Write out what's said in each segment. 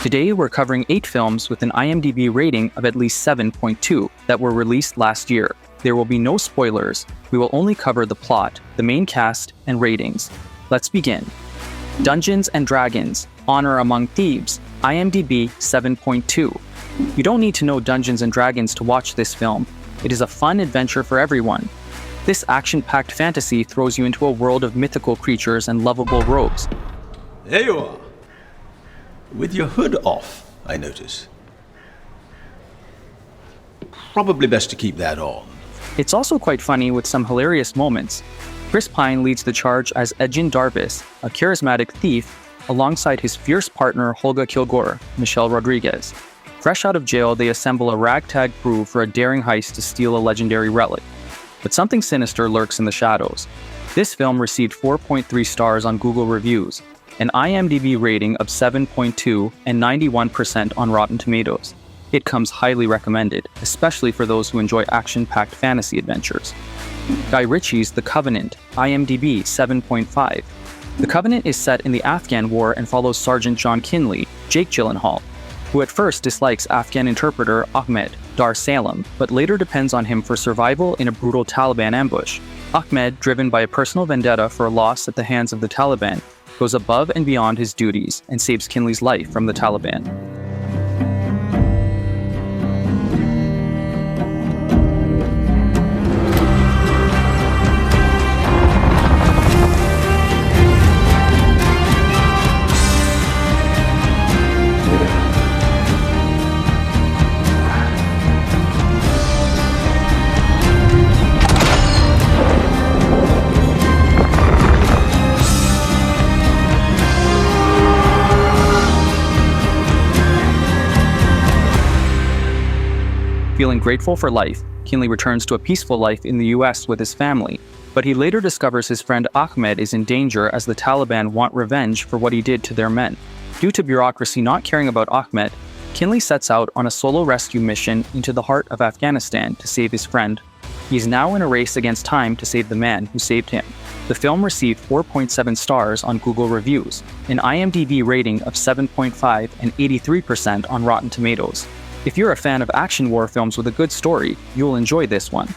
Today we're covering 8 films with an IMDb rating of at least 7.2 that were released last year. There will be no spoilers. We will only cover the plot, the main cast, and ratings. Let's begin. Dungeons & Dragons, Honor Among Thieves, IMDb 7.2. You don't need to know Dungeons & Dragons to watch this film. It is a fun adventure for everyone. This action-packed fantasy throws you into a world of mythical creatures and lovable rogues. There you are. With your hood off, I notice. Probably best to keep that on. It's also quite funny with some hilarious moments. Chris Pine leads the charge as Ejin Darvis, a charismatic thief, alongside his fierce partner Holga Kilgore, Michelle Rodriguez. Fresh out of jail, they assemble a ragtag crew for a daring heist to steal a legendary relic. But something sinister lurks in the shadows. This film received 4.3 stars on Google Reviews, an IMDb rating of 7.2 and 91% on Rotten Tomatoes. It comes highly recommended, especially for those who enjoy action-packed fantasy adventures. Guy Ritchie's The Covenant, IMDb 7.5. The Covenant is set in the Afghan War and follows Sergeant John Kinley, Jake Gyllenhaal, who at first dislikes Afghan interpreter Ahmed Dar Salem, but later depends on him for survival in a brutal Taliban ambush. Ahmed, driven by a personal vendetta for a loss at the hands of the Taliban, goes above and beyond his duties and saves Kinley's life from the Taliban. Feeling grateful for life, Kinley returns to a peaceful life in the US with his family, but he later discovers his friend Ahmed is in danger as the Taliban want revenge for what he did to their men. Due to bureaucracy not caring about Ahmed, Kinley sets out on a solo rescue mission into the heart of Afghanistan to save his friend. He is now in a race against time to save the man who saved him. The film received 4.7 stars on Google Reviews, an IMDb rating of 7.5 and 83% on Rotten Tomatoes. If you're a fan of action war films with a good story, you'll enjoy this one.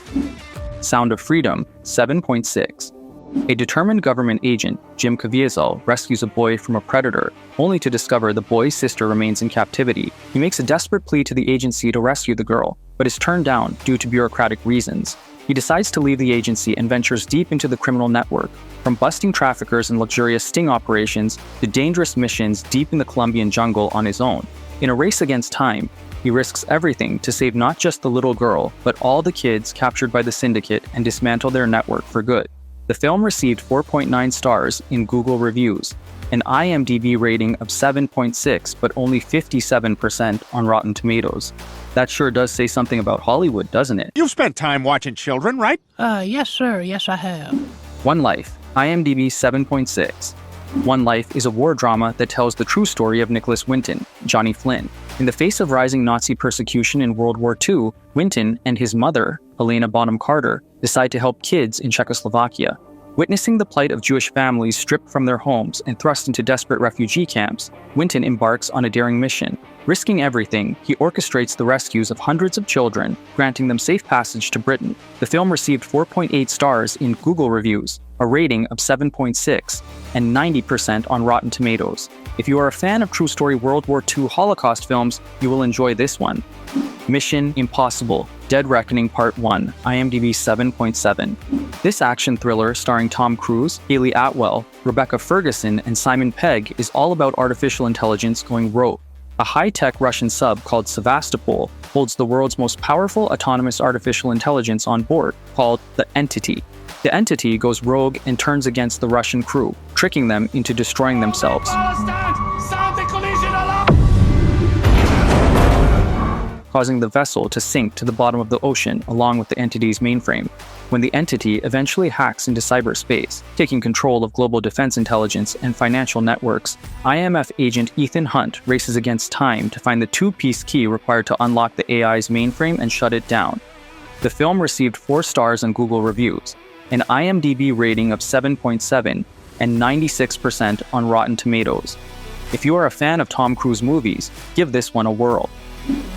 Sound of Freedom, 7.6. A determined government agent, Jim Caviezel, rescues a boy from a predator, only to discover the boy's sister remains in captivity. He makes a desperate plea to the agency to rescue the girl, but is turned down due to bureaucratic reasons. He decides to leave the agency and ventures deep into the criminal network, from busting traffickers and luxurious sting operations to dangerous missions deep in the Colombian jungle on his own. In a race against time, he risks everything to save not just the little girl, but all the kids captured by the syndicate and dismantle their network for good. The film received 4.9 stars in Google Reviews, an IMDb rating of 7.6, but only 57% on Rotten Tomatoes. That sure does say something about Hollywood, doesn't it? You've spent time watching children, right? Yes, sir. Yes, I have. One Life, IMDb 7.6. One Life is a war drama that tells the true story of Nicholas Winton, Johnny Flynn. In the face of rising Nazi persecution in World War II, Winton and his mother, Helena Bonham Carter, decide to help kids in Czechoslovakia. Witnessing the plight of Jewish families stripped from their homes and thrust into desperate refugee camps, Winton embarks on a daring mission. Risking everything, he orchestrates the rescues of hundreds of children, granting them safe passage to Britain. The film received 4.8 stars in Google Reviews, a rating of 7.6, and 90% on Rotten Tomatoes. If you are a fan of true story World War II Holocaust films, you will enjoy this one. Mission Impossible, Dead Reckoning Part 1, IMDb 7.7. This action thriller starring Tom Cruise, Hayley Atwell, Rebecca Ferguson, and Simon Pegg is all about artificial intelligence going rogue. A high-tech Russian sub called Sevastopol holds the world's most powerful autonomous artificial intelligence on board, called the Entity. The Entity goes rogue and turns against the Russian crew, tricking them into destroying themselves, causing the vessel to sink to the bottom of the ocean along with the Entity's mainframe. When the Entity eventually hacks into cyberspace, taking control of global defense intelligence and financial networks, IMF agent Ethan Hunt races against time to find the two-piece key required to unlock the AI's mainframe and shut it down. The film received 4 stars on Google Reviews, an IMDb rating of 7.7, and 96% on Rotten Tomatoes. If you are a fan of Tom Cruise movies, give this one a whirl.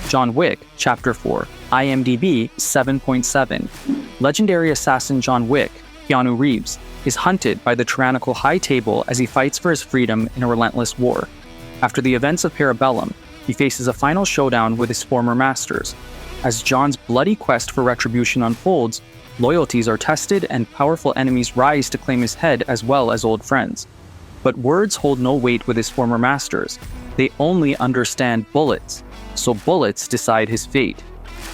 John Wick, Chapter 4, IMDB 7.7. Legendary assassin John Wick, Keanu Reeves, is hunted by the tyrannical High Table as he fights for his freedom in a relentless war. After the events of Parabellum, he faces a final showdown with his former masters. As John's bloody quest for retribution unfolds, loyalties are tested and powerful enemies rise to claim his head as well as old friends. But words hold no weight with his former masters. They only understand bullets, so bullets decide his fate.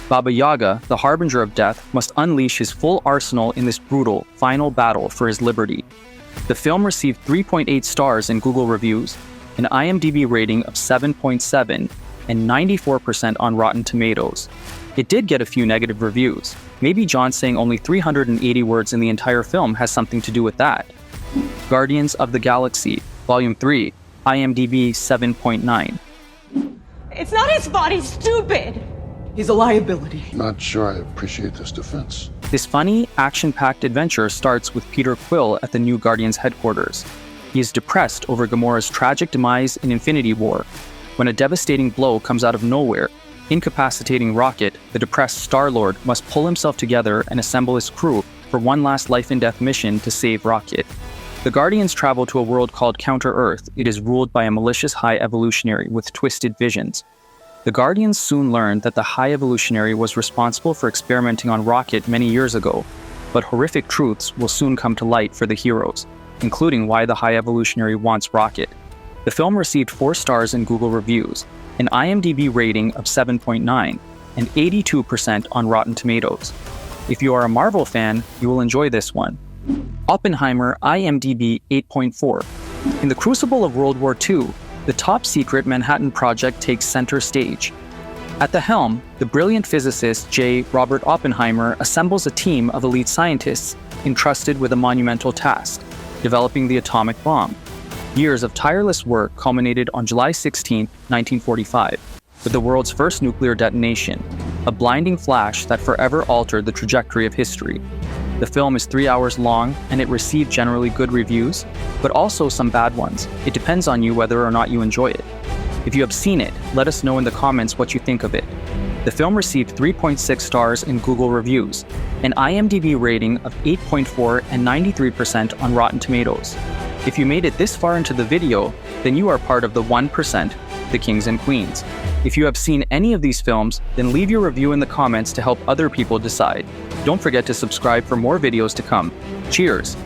Baba Yaga, the harbinger of death, must unleash his full arsenal in this brutal, final battle for his liberty. The film received 3.8 stars in Google reviews, an IMDb rating of 7.7, and 94% on Rotten Tomatoes. It did get a few negative reviews. Maybe John saying only 380 words in the entire film has something to do with that. Guardians of the Galaxy, Volume 3, IMDb 7.9. It's not his fault, he's stupid! He's a liability. Not sure I appreciate this defense. This funny, action-packed adventure starts with Peter Quill at the new Guardians headquarters. He is depressed over Gamora's tragic demise in Infinity War. When a devastating blow comes out of nowhere, incapacitating Rocket, the depressed Star-Lord must pull himself together and assemble his crew for one last life-and-death mission to save Rocket. The Guardians travel to a world called Counter-Earth. It is ruled by a malicious High Evolutionary with twisted visions. The Guardians soon learn that the High Evolutionary was responsible for experimenting on Rocket many years ago, but horrific truths will soon come to light for the heroes, including why the High Evolutionary wants Rocket. The film received 4 stars in Google reviews, an IMDb rating of 7.9, and 82% on Rotten Tomatoes. If you are a Marvel fan, you will enjoy this one. Oppenheimer, IMDb 8.4. In the crucible of World War II, the top-secret Manhattan Project takes center stage. At the helm, the brilliant physicist J. Robert Oppenheimer assembles a team of elite scientists entrusted with a monumental task, developing the atomic bomb. Years of tireless work culminated on July 16, 1945, with the world's first nuclear detonation, a blinding flash that forever altered the trajectory of history. The film is 3 hours long, and it received generally good reviews, but also some bad ones. It depends on you whether or not you enjoy it. If you have seen it, let us know in the comments what you think of it. The film received 3.6 stars in Google reviews, an IMDb rating of 8.4 and 93% on Rotten Tomatoes. If you made it this far into the video, then you are part of the 1%, the kings and queens. If you have seen any of these films, then leave your review in the comments to help other people decide. Don't forget to subscribe for more videos to come. Cheers!